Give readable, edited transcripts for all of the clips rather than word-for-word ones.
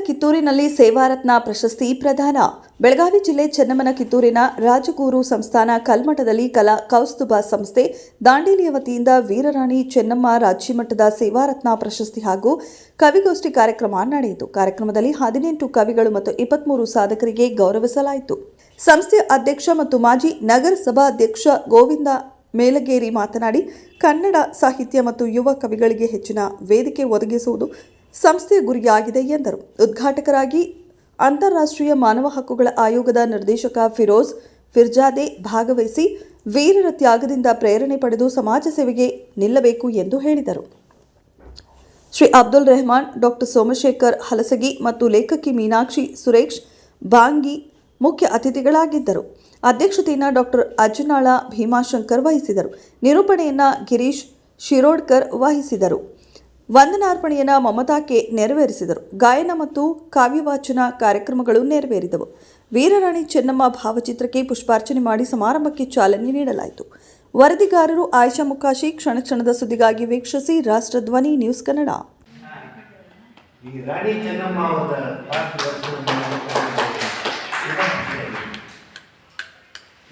ಕಿತ್ತೂರಿನಲ್ಲಿ ಸೇವಾರತ್ನ ಪ್ರಶಸ್ತಿ ಪ್ರದಾನ. ಬೆಳಗಾವಿ ಜಿಲ್ಲೆ ಚೆನ್ನಮ್ಮನ ಕಿತ್ತೂರಿನ ರಾಜಗೂರು ಸಂಸ್ಥಾನ ಕಲ್ಮಠದಲ್ಲಿ ಕಲಾ ಕೌಸ್ತುಭ ಸಂಸ್ಥೆ ದಾಂಡೇಲಿಯ ವತಿಯಿಂದ ವೀರರಾಣಿ ಚೆನ್ನಮ್ಮ ರಾಜ್ಯಮಟ್ಟದ ಸೇವಾರತ್ನ ಪ್ರಶಸ್ತಿ ಹಾಗೂ ಕವಿಗೋಷ್ಠಿ ಕಾರ್ಯಕ್ರಮ ನಡೆಯಿತು. ಕಾರ್ಯಕ್ರಮದಲ್ಲಿ 18 ಕವಿಗಳು ಮತ್ತು 23 ಸಾಧಕರಿಗೆ ಗೌರವಿಸಲಾಯಿತು. ಸಂಸ್ಥೆಯ ಅಧ್ಯಕ್ಷ ಮತ್ತು ಮಾಜಿ ನಗರಸಭಾಧ್ಯಕ್ಷ ಗೋವಿಂದ ಮೇಲಗೇರಿ ಮಾತನಾಡಿ, ಕನ್ನಡ ಸಾಹಿತ್ಯ ಮತ್ತು ಯುವ ಕವಿಗಳಿಗೆ ಹೆಚ್ಚಿನ ವೇದಿಕೆ ಒದಗಿಸುವುದು ಸಂಸ್ಥೆಯ ಗುರಿಯಾಗಿದೆ ಎಂದರು. ಉದ್ಘಾಟಕರಾಗಿ ಅಂತಾರಾಷ್ಟ್ರೀಯ ಮಾನವ ಹಕ್ಕುಗಳ ಆಯೋಗದ ನಿರ್ದೇಶಕ ಫಿರೋಜ್ ಫಿರ್ಜಾದೆ ಭಾಗವಹಿಸಿ ವೀರರ ತ್ಯಾಗದಿಂದ ಪ್ರೇರಣೆ ಪಡೆದು ಸಮಾಜ ಸೇವೆಗೆ ನಿಲ್ಲಬೇಕು ಎಂದು ಹೇಳಿದರು. ಶ್ರೀ ಅಬ್ದುಲ್ ರೆಹಮಾನ್, ಡಾಕ್ಟರ್ ಸೋಮಶೇಖರ್ ಹಲಸಗಿ ಮತ್ತು ಲೇಖಕಿ ಮೀನಾಕ್ಷಿ ಸುರೇಶ್ ಬಾಂಗಿ ಮುಖ್ಯ ಅತಿಥಿಗಳಾಗಿದ್ದರು. ಅಧ್ಯಕ್ಷತೆಯನ್ನು ಡಾಕ್ಟರ್ ಅಜ್ಜನಾಳ ಭೀಮಾಶಂಕರ್ ವಹಿಸಿದರು. ನಿರೂಪಣೆಯನ್ನು ಗಿರೀಶ್ ಶಿರೋಡ್ಕರ್ ವಹಿಸಿದರು. ವಂದನಾರ್ಪಣೆಯನ್ನು ಮಮತಾ ಕೆ ನೆರವೇರಿಸಿದರು. ಗಾಯನ ಮತ್ತು ಕಾವ್ಯವಾಚನ ಕಾರ್ಯಕ್ರಮಗಳು ನೆರವೇರಿದವು. ವೀರರಾಣಿ ಚೆನ್ನಮ್ಮ ಭಾವಚಿತ್ರಕ್ಕೆ ಪುಷ್ಪಾರ್ಚನೆ ಮಾಡಿ ಸಮಾರಂಭಕ್ಕೆ ಚಾಲನೆ ನೀಡಲಾಯಿತು. ವರದಿಗಾರರು ಆಯಿಷಾ ಮುಕಾಶಿ. ಕ್ಷಣ ಕ್ಷಣದ ಸುದ್ದಿಗಾಗಿ ವೀಕ್ಷಿಸಿ ರಾಷ್ಟ್ರಧ್ವನಿ ನ್ಯೂಸ್ ಕನ್ನಡ.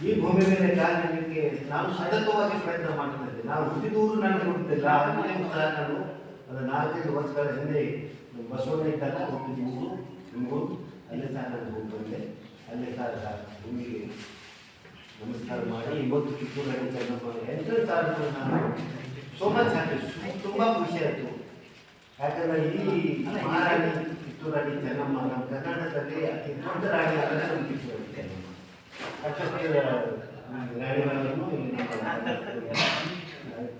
ಈ ಭೂಮಿ ಮೇಲೆ ಕಾಲಿಡಲಿಕ್ಕೆ ನಾನು ಸತತವಾಗಿ ಪ್ರಯತ್ನ ಮಾಡ್ತಿದ್ದೆ. ನಾವು ಹುಟ್ಟಿದೂರು ನನಗೆ ಹುಟ್ಟಿಲ್ಲ, ಅದನ್ನೇ ಸಹ ನಾನು ಒಂದು 4-5 ವರ್ಷಗಳ ಹಿಂದೆ ಬಸವಣ್ಣ ಇದ್ದಾಗ ಹುಟ್ಟಿದೂರು ನಿಮಗೂರು, ಅಲ್ಲೇ ಸಹ ನಾನು ಹೋಗಿ ಬಂದೆ. ಅಲ್ಲೇ ಸಹ ಭೂಮಿಗೆ ನಮಸ್ಕಾರ ಮಾಡಿ ಇವತ್ತು ಕಿತ್ತೂರು ರಾಣಿ ಚೆನ್ನಮ್ಮ ಎಂಟ್ರೆನ್ಸ್ ಆದರೂ ನಾನು ಸೋ ಮಚ್ ಹ್ಯಾಪಿ, ತುಂಬ ಖುಷಿ ಆಯಿತು. ಯಾಕಂದರೆ ಈ ಮಹಾರಾಣಿ ಕಿತ್ತೂರು ರಾಣಿ ಚೆನ್ನಮ್ಮ ನಮ್ಮ ಕರ್ನಾಟಕದಲ್ಲಿ ಅತಿ ದೊಡ್ಡ ರಾಣಿ ಆದರೆ ನಮ್ಮ ಕಿತ್ತೂರು ರಾಣಿ ಚೆನ್ನಮ್ಮ.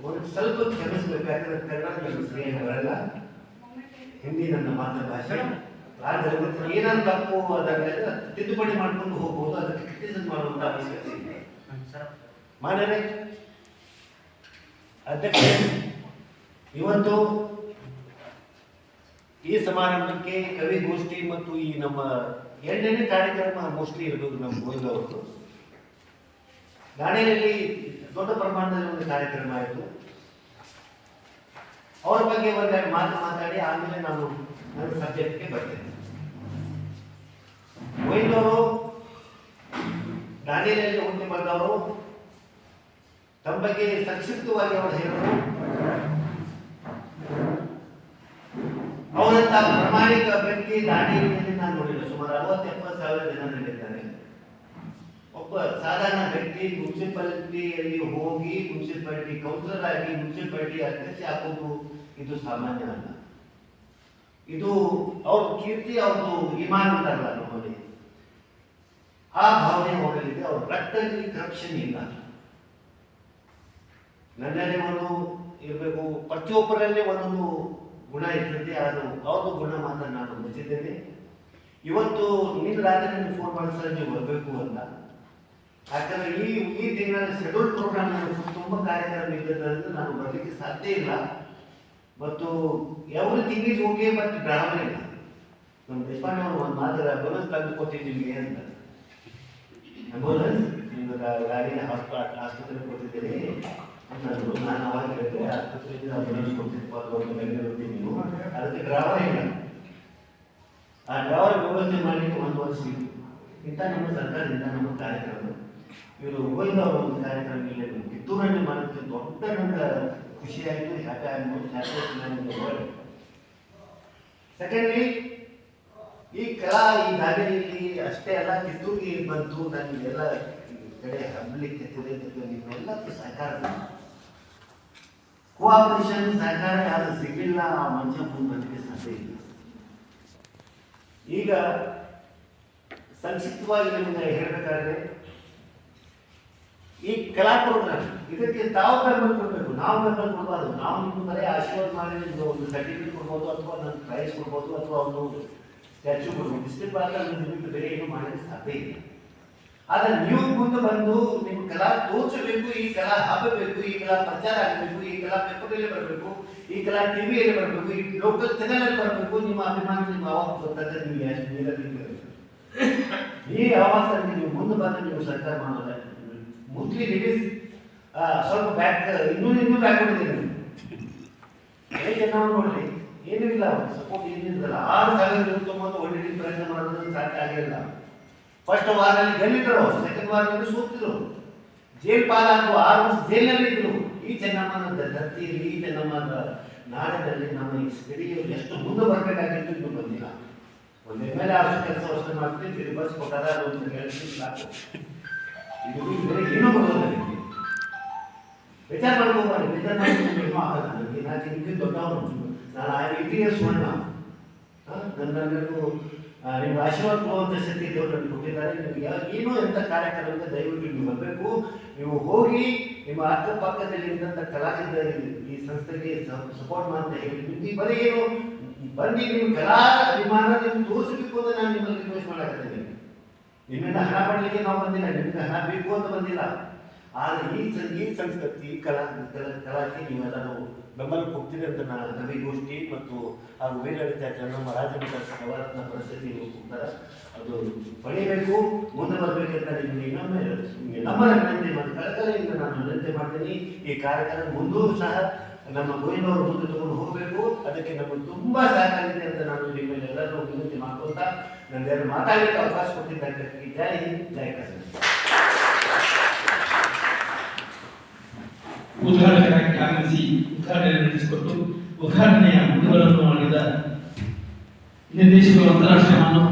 ಒಂದು ಸ್ವಲ್ಪ ಕ್ಷಮಿಸಬೇಕು, ಯಾಕಂದ್ರೆ ಕನ್ನಡ ನನ್ನ ಸರಿಯಾಗಿ ಬರಲ್ಲ, ಹಿಂದಿ ನನ್ನ ಮಾತೃಭಾಷೆ. ಆದರೆ ಏನಾದ್ರು ತಪ್ಪು ಅದಾಗಲೇ ತಿದ್ದುಪಡಿ ಮಾಡ್ಕೊಂಡು ಹೋಗ್ಬೋದು, ಅದಕ್ಕೆ ಕ್ರಿಟಿಸಿಸಮ್ ಮಾಡುವಂಥ ಅವಶ್ಯಕತೆ ಇದೆ. ಮಾಡಿದ್ರೆ ಅಧ್ಯಕ್ಷ, ಇವತ್ತು ಈ ಸಮಾರಂಭಕ್ಕೆ ಕವಿಗೋಷ್ಠಿ ಮತ್ತು ಈ ನಮ್ಮ 8ನೇ ಕಾರ್ಯಕ್ರಮ ಮೋಸ್ಟ್ಲಿ ಇರಬಹುದು. ನಮ್ಮ ಗೋವಿಂದವರು ದಾಂಡೇಲಿಯಲ್ಲಿ ದೊಡ್ಡ ಪ್ರಮಾಣದಲ್ಲಿ ಒಂದು ಕಾರ್ಯಕ್ರಮ ಆಯಿತು. ಅವ್ರ ಬಗ್ಗೆ ಒಂದೆರಡು ಮಾತಾಡಿ ಆಮೇಲೆ ನಾನು ನನ್ನ ಸಬ್ಜೆಕ್ಟ್ಗೆ ಬರ್ತೇನೆ. ಗೋವಿಂದವರು ದಾಂಡೇಲಿಯಲ್ಲಿ ಹುಟ್ಟಿ ಬಂದವರು. ತಮ್ಮ ಬಗ್ಗೆ ಸಂಕ್ಷಿಪ್ತವಾಗಿ ಅವರು ಹೇಳಿದರು. ಅವರಂತ ಪ್ರಾಮಾಣಿಕ ವ್ಯಕ್ತಿ ದಾಂಡೇಲಿಯಲ್ಲಿ ನಾನು ನೋಡಿಲ್ಲ. ಸುಮಾರು 60-70 ಸಾವಿರ ಜನ ನಡೀತಾರೆ. ಒಬ್ಬ ಸಾಧಾರಣ ವ್ಯಕ್ತಿ ಮುನ್ಸಿಪಾಲಿಟಿಯಲ್ಲಿ ಹೋಗಿ ಮುನ್ಸಿಪಾಲಿಟಿ ಕೌನ್ಸಿಲರ್ ಆಗಿ ಮುನ್ಸಿಪಾಲಿಟಿ ಅಧ್ಯಕ್ಷ ಆಗೋದು ಇದು ಸಾಮಾನ್ಯ ಅಲ್ಲ. ಇದು ಅವ್ರ ಕೀರ್ತಿ, ಅವ್ರದ್ದು ಇಮಾನ್ ಅಂತಾರಲ್ಲ ನಮ್ಮಲ್ಲಿ, ಆ ಭಾವನೆ ಹೋಗಲಿದೆ. ಅವ್ರ ರಕ್ತದಲ್ಲಿ ಕರಪ್ಷನ್ ಇಲ್ಲ. ನನ್ನಲ್ಲಿ ಒಂದು ಇರಬೇಕು, ಪ್ರತಿಯೊಬ್ಬರಲ್ಲೇ ಒಂದೊಂದು ಗುಣ ಇರ್ತದೆ. ಅದು ಅವ್ರದ್ದು ಗುಣ ಮಾತ್ರ ನಾನು ಮೆಚ್ಚಿದ್ದೇನೆ. ಇವತ್ತು ನಿನ್ನ ರಾತ್ರಿ ನನಗೆ ಫೋನ್ ಮಾಡಿದ್ರೆ ನೀವು ಬರಬೇಕು ಅಂತ. ಯಾಕಂದ್ರೆ ಈ ತಿಂಗಳ ಶೆಡ್ಯೂಲ್ ಪ್ರೋಗ್ರಾಮ್ ತುಂಬ ಕಾರ್ಯಕ್ರಮ ಇದ್ದದ್ರಿಂದ ನಾನು ಬರಲಿಕ್ಕೆ ಸಾಧ್ಯ ಇಲ್ಲ. ಮತ್ತು everything is okay, but drama ಇಲ್ಲ. ನಮ್ಮ ದೇಶಪಾಂಡೆ ಅವರು ಒಂದು ಮಾತ್ರ ಬೋನಸ್ ತಂದು ಕೊಟ್ಟಿದ್ದೀವಿ ಅಂತ. ಬೋನಸ್ ನಿಮ್ಗೆ ಗಾಡಿನ ಆಸ್ಪತ್ರೆಗೆ ಕೊಟ್ಟಿದ್ದೀರಿ ಅಂತಂದ್ರು. ನಾನು ಅವಾಗ ಹೇಳಿದೆ, ಆಸ್ಪತ್ರೆಗೆ ಬೋನಸ್ ಕೊಡ್ತಿದ್ದು ಬೆಂಗಳೂರು ನೀವು, ಅದಕ್ಕೆ ಡ್ರಾಮಾ ಇಲ್ಲ. ಆ ಡ್ರಾಮಾ ವ್ಯವಸ್ಥೆ ಮಾಡಲಿಕ್ಕೆ 1 ವರ್ಷ ಇತ್ತು. ಇಂಥ ನಮ್ಮ ಸರ್ಕಾರದಿಂದ ನಮ್ಮ ಕಾರ್ಯಕ್ರಮ ಇವರು ಗೋವಿಂದ ಅವರ ಒಂದು ಕಾರ್ಯಕ್ರಮ ಇಲ್ಲ ಕಿತ್ತೂರಲ್ಲಿ ಮಾಡೋಕ್ಕೆ ದೊಡ್ಡ ನನಗೆ ಖುಷಿಯಾಯಿತು. ಹ್ಯಾಪಿ ಆಗಿ ಸೆಕೆಂಡ್ಲಿ ಈ ಕಲಾ ಈ ದಾರಿಯಲ್ಲಿ ಅಷ್ಟೇ ಅಲ್ಲ, ಕಿತ್ತೂರಿಗೆ ಬಂತು ನನಗೆಲ್ಲ ಕಡೆ ಹಬ್ಬಲಿಕ್ಕೆ ನಿಮ್ಮೆಲ್ಲ ಸಹಕಾರ, ಕೋಆಪರೇಷನ್ ಸಹಕಾರ ಯಾರು ಸಿಗಲಿಲ್ಲ, ಆ ಮನುಷ್ಯ ಮುಂದೆ ಬರಲಿಕ್ಕೆ ಸಾಧ್ಯ ಇಲ್ಲ. ಈಗ ಸಂಕ್ಷಿಪ್ತವಾಗಿ ನಿಮಗೆ ಹೇಳಬೇಕಾದ್ರೆ, ಈ ಕಲಾ ಪ್ರೋಗ್ರಾಮ್ ಇದಕ್ಕೆ ತಾವು ಬೆಂಬಲ ಕೊಡಬೇಕು, ನಾವು ಬೆಂಬಲ ಕೊಡಬಾರ್ದು. ನಾವು ನಿಮ್ಮ ಬರೀ ಆಶೀರ್ವಾದ ಮಾಡಿ ನಿಮ್ಗೆ ಒಂದು ಸರ್ಟಿಫಿಕೇಟ್ ಕೊಡ್ಬೋದು, ಅಥವಾ ನನ್ನ ಪ್ರೈಸ್ ಕೊಡ್ಬೋದು, ಅಥವಾ ಒಂದು ಸ್ಟ್ಯಾಚ್ಯೂ ಕೊಡ್ಬೋದು. ಇಷ್ಟೇ ಮಾತ್ರ ನಿಮಗೆ ಬೇರೆ ಏನು ಮಾಡಲಿಕ್ಕೆ ಸಾಧ್ಯ ಇಲ್ಲ. ಆದರೆ ನೀವು ಮುಂದೆ ಬಂದು ನಿಮ್ಮ ಕಲಾ ತೋರಿಸಬೇಕು, ಈ ಕಲಾ ಹಬ್ಬಬೇಕು, ಈ ಕಲಾ ಪ್ರಚಾರ ಆಗಬೇಕು, ಈ ಕಲಾ ಪೇಪರಲ್ಲಿ ಬರಬೇಕು, ಈ ಕಲಾ ಟಿವಿಯಲ್ಲಿ ಬರಬೇಕು, ಈ ಲೋಕಲ್ ಚಾನೆಲ್ ಬರಬೇಕು. ನಿಮ್ಮ ಅಭಿಮಾನ ನಿಮ್ಮ ಆವಾಸ ಗೊತ್ತಾದ್ರೆ ನಿಮಗೆ ಅಷ್ಟು ನೀಡಲಿಕ್ಕೆ ಈ ಆವಾಸದಲ್ಲಿ ನೀವು ಮುಂದೆ ಬಂದು ನೀವು ಸರ್ಕಾರ ಮಾಡೋದ ಮುಸ್ಲಿ ಲೇಡೀಸ್ ಸ್ವಲ್ಪ ಬ್ಯಾಕ್ ಇನ್ನೂ ಬ್ಯಾಕ್ ಹೊಡಿದ್ದೀರಿ. ನಾವು ನೋಡ್ರಿ, ಏನೂ ಇಲ್ಲ, ಸಪೋರ್ಟ್ ಏನಿಲ್ಲ. 6,029 ಒಳ್ಳೆ ಪ್ರಯತ್ನ ಮಾಡೋದು ಸಾಧ್ಯ ಆಗಿಲ್ಲ. ಫಸ್ಟ್ ವಾರದಲ್ಲಿ ಗೆಲ್ಲಿದ್ರು, ಸೆಕೆಂಡ್ ವಾರದಲ್ಲಿ ಸೋತಿದ್ರು, ಜೈಲ್ ಪಾಲಾದ್ರು, 6 ವರ್ಷ ಜೈಲಿನಲ್ಲಿ ಇದ್ರು. ಈ ಚೆನ್ನಮ್ಮನ ಧರ್ತಿಯಲ್ಲಿ, ಈ ಚೆನ್ನಮ್ಮನ ನಾಡಿನಲ್ಲಿ ನಮ್ಮ ಈ ಸ್ಥಳೀಯರು ಎಷ್ಟು ಮುಂದೆ ಬರಬೇಕಾಗಿತ್ತು ಇನ್ನೂ ಬಂದಿಲ್ಲ. ಒಂದು ಮೇಲೆ ಅಷ್ಟು ಕೆಲಸ ವರ್ಷ ಮಾಡ್ತೀವಿ, ತಿರುಗಿ ಬಸ್ ಕೊಟ್ಟಾರ ಅಂತ ಹೇಳ್ತೀನಿ ಸಾಕು. ಇದು ಬೇರೆ ಏನೂ ಬರೋದಿಲ್ಲ. ವಿಚಾರ ಮಾಡ್ಕೋಬಾರ್ದು, ವಿಚಾರ ಮಾಡ್ಕೊಂಡು ಏನೂ ಆಗಲ್ಲ. ನನಗೆ ನಾನು ನಿಮಗೆ ದೊಡ್ಡವನು, ನಾನು ಇತಿಹಾಸ ಅಣ್ಣ. ನನ್ನನ್ನು ನಿಮ್ಗೆ ಆಶೀರ್ವಾದ ಕೊಡುವಂಥ ಶಕ್ತಿ ದೇವರು ನನಗೆ ಕೊಟ್ಟಿದ್ದಾರೆ. ನಿಮಗೆ ಏನೋ ಎಂಥ ಕಾರ್ಯಕ್ರಮಕ್ಕೆ ದಯವಿಟ್ಟು ನೀವು ಬರಬೇಕು. ನೀವು ಹೋಗಿ ನಿಮ್ಮ ಅಕ್ಕಪಕ್ಕದಲ್ಲಿ ಇದ್ದಂಥ ಕಲಾವಿದ ಈ ಸಂಸ್ಥೆಗೆ ಸಪೋರ್ಟ್ ಮಾಡ್ತಾ ಹೇಳಿ. ನಿಮಗೆ ಬರೀ ಏನು ಬನ್ನಿ, ನಿಮ್ಮ ಕಲಾ ಅಭಿಮಾನ ನೀವು ತೋರಿಸಬೇಕು ಅಂತ ನಾನು ನಿಮ್ಮಲ್ಲಿ ರಿಕ್ವೆಸ್ಟ್ ಮಾಡಾಕತ್ತೇನೆ. ನಿಮ್ಮಿಂದ ಹಣ ಪಡಲಿಕ್ಕೆ ನಾವು ಬಂದಿಲ್ಲ, ನಿಮ್ಗೆ ಹಣ ಬೇಕು ಅಂತ ಬಂದಿಲ್ಲ. ಆದರೆ ಈ ಸಂಸ್ಕೃತಿ ಕಲಾಕ್ಕೆ ನೀವೆಲ್ಲರೂ ಬೆಂಬಲ ಕೊಡ್ತೀರಿ ಅಂತ ನಾನು ಕವಿಗೋಷ್ಠಿ ಮತ್ತು ಹಾಗೂ ವೀರಾಡಿತ ನಮ್ಮ ರಾಜಮಠ ನವರತ್ನ ಪರಿಸ್ಥಿತಿ ಹೋಗ್ತಾರೆ. ಅದು ಪಡೆಯಬೇಕು, ಮುಂದೆ ಬರಬೇಕಂತ ನಿಮಗೆ ಇನ್ನೊಮ್ಮೆ ನಮ್ಮ ವಿನಂತಿ ಮತ್ತು ಕಳಕಳಿಯಿಂದ ನಾನು ವಿನಂತಿ ಮಾಡ್ತೀನಿ. ಈ ಕಾರ್ಯಕ್ರಮ ಮುಂದೂ ಸಹ ನಮ್ಮ ಗೋವಿಂದವರು ಮುಂದೆ ತಗೊಂಡು ಹೋಗಬೇಕು. ಅದಕ್ಕೆ ನಮಗೆ ತುಂಬ ಸಹಕಾರ ಇದೆ ಅಂತ ನಾನು ನಿಮ್ಮಲ್ಲಿ ಎಲ್ಲರೂ ವಿನಂತಿ ಮಾಡ್ಕೊತ ನನ್ನ ಮಾತಾಡಲಿಕ್ಕೆ ಅವಕಾಶ ಕೊಟ್ಟಿದ್ದಕ್ಕೆ ಜೈ ಹಿಂದ್, ಜೈ ಕರ್ನಾಟಕ. ಉದ್ಘಾಟಕರಾಗಿ ಆಗಮಿಸಿ ಉದ್ಘಾಟನೆ ನಡೆಸಿಕೊಟ್ಟು ಉದ್ಘಾಟನೆಯ ಮುಂದುಗಳನ್ನು ಮಾಡಿದ ನಿರ್ದೇಶಕರು ಅಂತಾರಾಷ್ಟ್ರೀಯ ಮಾನವ